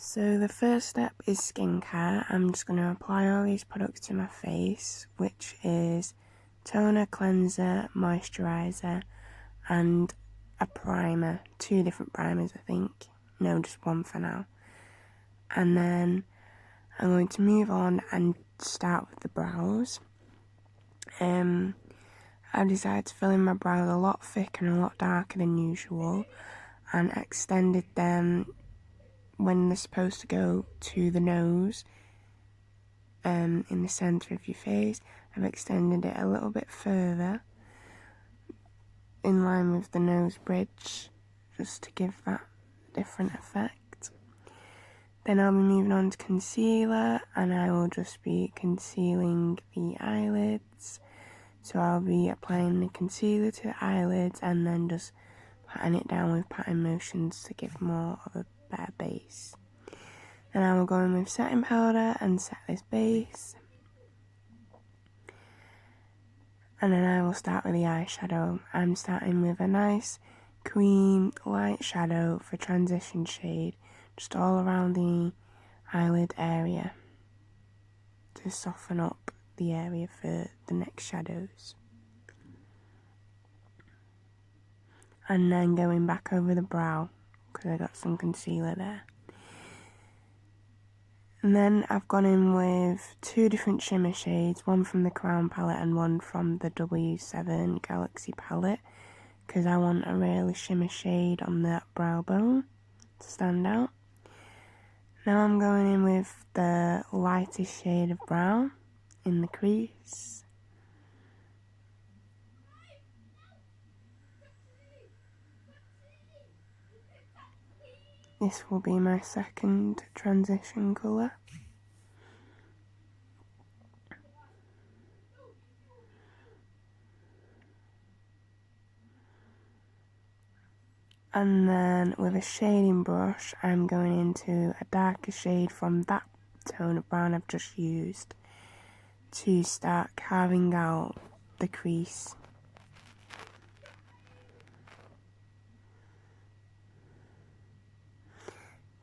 So the first step is skincare. I'm just going to apply all these products to my face, which is toner, cleanser, moisturiser and a primer. 2 different primers I think. No, just one for now. And then I'm going to move on and start with the brows. I decided to fill in my brows a lot thicker and a lot darker than usual and extended them when they're supposed to go to the nose, in the centre of your face. I've extended it a little bit further in line with the nose bridge just to give that different effect. Then I'll be moving on to concealer and I will just be concealing the eyelids. So I'll be applying the concealer to the eyelids and then just patting it down with patting motions to give more of a better base. Then I will go in with setting powder and set this base. And then I will start with the eyeshadow. I'm starting with a nice cream light shadow for transition shade, just all around the eyelid area to soften up the area for the next shadows. And then going back over the brow because I got some concealer there. And then I've gone in with 2 different shimmer shades, one from the Crown palette and one from the W7 Galaxy palette, because I want a really shimmer shade on that brow bone to stand out. Now I'm going in with the lightest shade of brown in the crease. This will be my second transition colour. And then with a shading brush, I'm going into a darker shade from that tone of brown I've just used to start carving out the crease.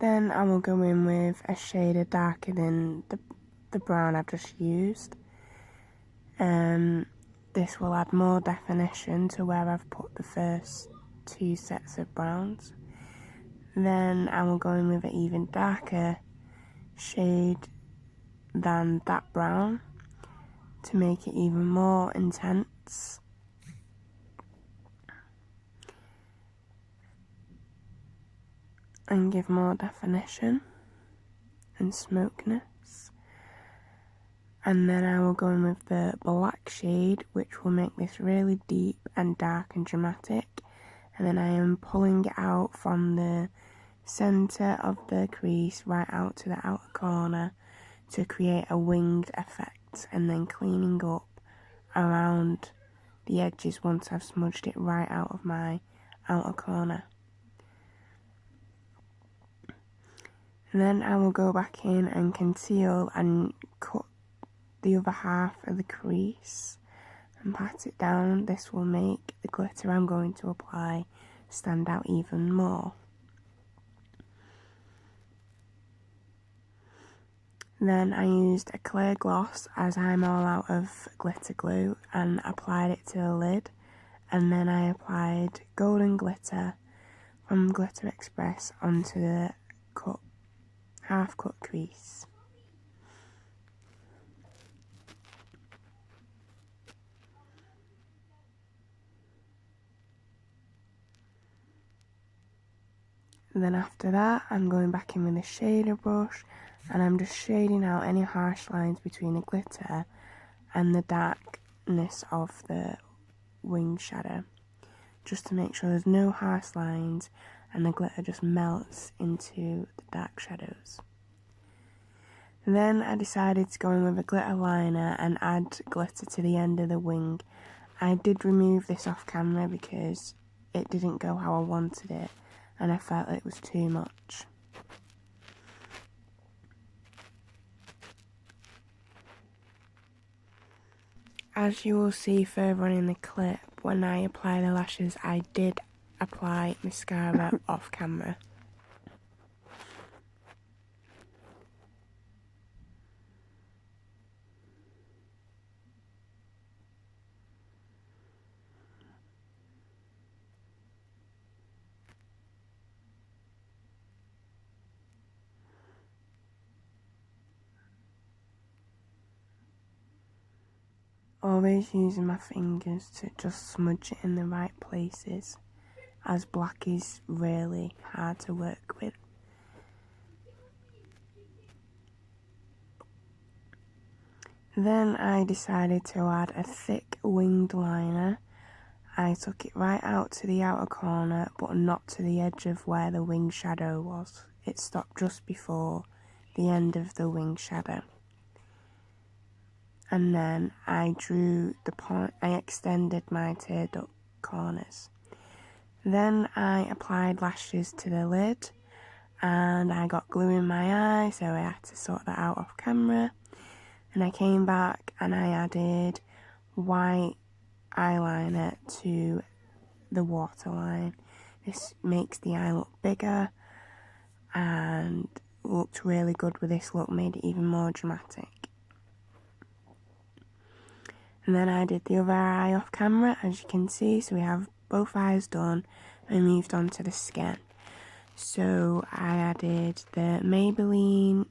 Then I will go in with a shade darker than the brown I've just used. This will add more definition to where I've put the first 2 sets of browns. Then I will go in with an even darker shade than that brown to make it even more intense. And give more definition and smokiness. And then I will go in with the black shade, which will make this really deep and dark and dramatic. And then I am pulling it out from the centre of the crease right out to the outer corner to create a winged effect, and then cleaning up around the edges once I've smudged it right out of my outer corner. And then I will go back in and conceal and cut the other half of the crease and pat it down. This will make the glitter I'm going to apply stand out even more. Then I used a clear gloss as I'm all out of glitter glue and applied it to the lid, and then I applied golden glitter from Glitter Express onto the half cut crease. Then after that I'm going back in with a shader brush and I'm just shading out any harsh lines between the glitter and the darkness of the wing shadow, just to make sure there's no harsh lines and the glitter just melts into the dark shadows. Then I decided to go in with a glitter liner and add glitter to the end of the wing. I did remove this off camera because it didn't go how I wanted it and I felt it was too much. As you will see further on in the clip, when I apply the lashes, I did apply mascara off camera. Always using my fingers to just smudge it in the right places, as black is really hard to work with. Then I decided to add a thick winged liner. I took it right out to the outer corner, but not to the edge of where the wing shadow was. It stopped just before the end of the wing shadow. And then I drew the point, I extended my tear duct corners. Then I applied lashes to the lid, and I got glue in my eye, so I had to sort that out off camera. And I came back and I added white eyeliner to the waterline. This makes the eye look bigger and looked really good with this look, made it even more dramatic. And then I did the other eye off camera, as you can see, so we have both eyes done and moved on to the skin. So I added the Maybelline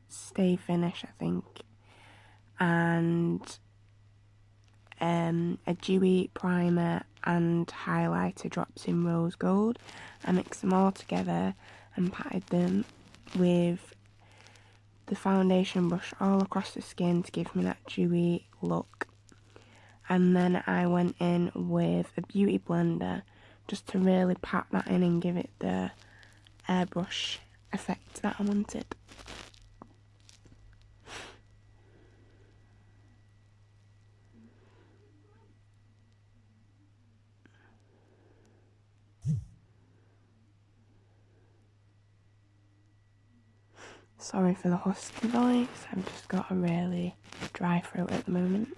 Stay Finish, I think, and a dewy primer and highlighter drops in rose gold. I mixed them all together and patted them with the foundation brush all across the skin to give me that dewy look. And then I went in with a beauty blender just to really pat that in and give it the airbrush effect that I wanted. Sorry for the husky voice, I've just got a really dry throat at the moment.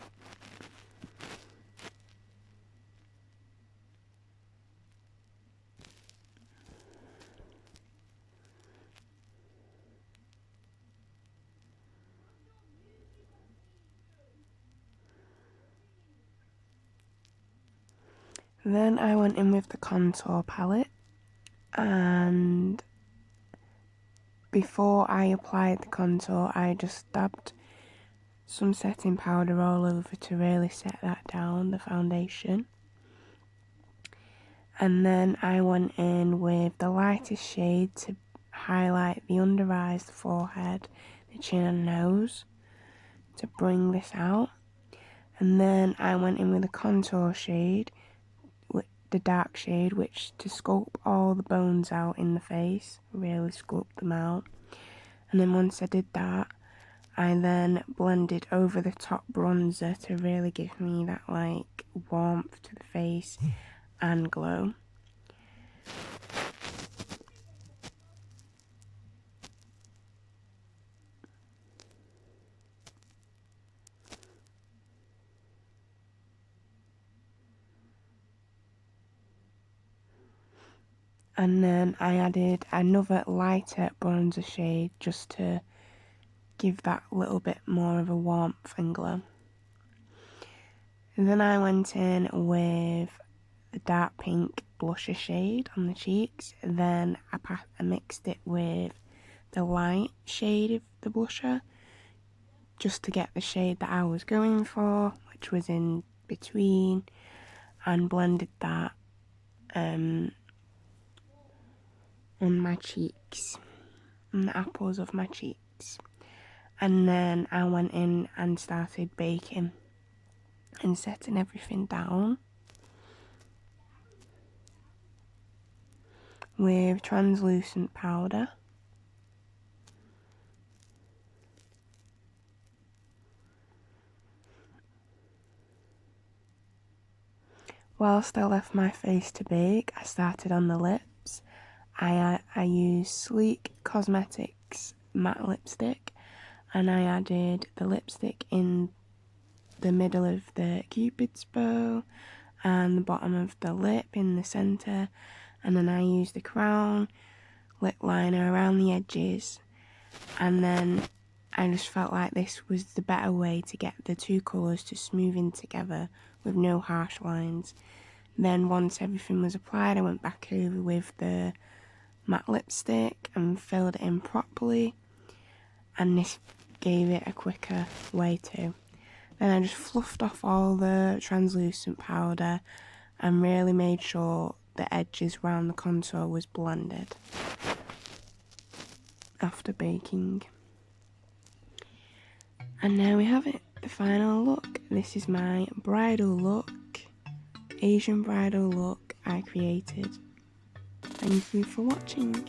Then I went in with the contour palette, and before I applied the contour I just dabbed some setting powder all over to really set that down, the foundation. And then I went in with the lightest shade to highlight the under eyes, the forehead, the chin and nose to bring this out. And then I went in with a contour shade, the dark shade, which to sculpt all the bones out in the face, really sculpt them out. And then once I did that, I then blended over the top bronzer to really give me that like warmth to the face and glow. And then I added another lighter bronzer shade just to give that little bit more of a warmth and glow. And then I went in with the dark pink blusher shade on the cheeks. Then I mixed it with the light shade of the blusher just to get the shade that I was going for, which was in between, and blended that on my cheeks, on the apples of my cheeks. And then I went in and started baking and setting everything down with translucent powder. Whilst I left my face to bake, I started on the lips. I used Sleek Cosmetics matte lipstick, and I added the lipstick in the middle of the cupid's bow and the bottom of the lip in the centre, and then I used the crown lip liner around the edges. And then I just felt like this was the better way to get the two colours to smooth in together with no harsh lines. Then once everything was applied, I went back over with the matte lipstick and filled it in properly, and this gave it a quicker way too. Then I just fluffed off all the translucent powder and really made sure the edges around the contour was blended after baking. And now we have it, the final look. This is my bridal look, Asian bridal look I created. Thank you for watching.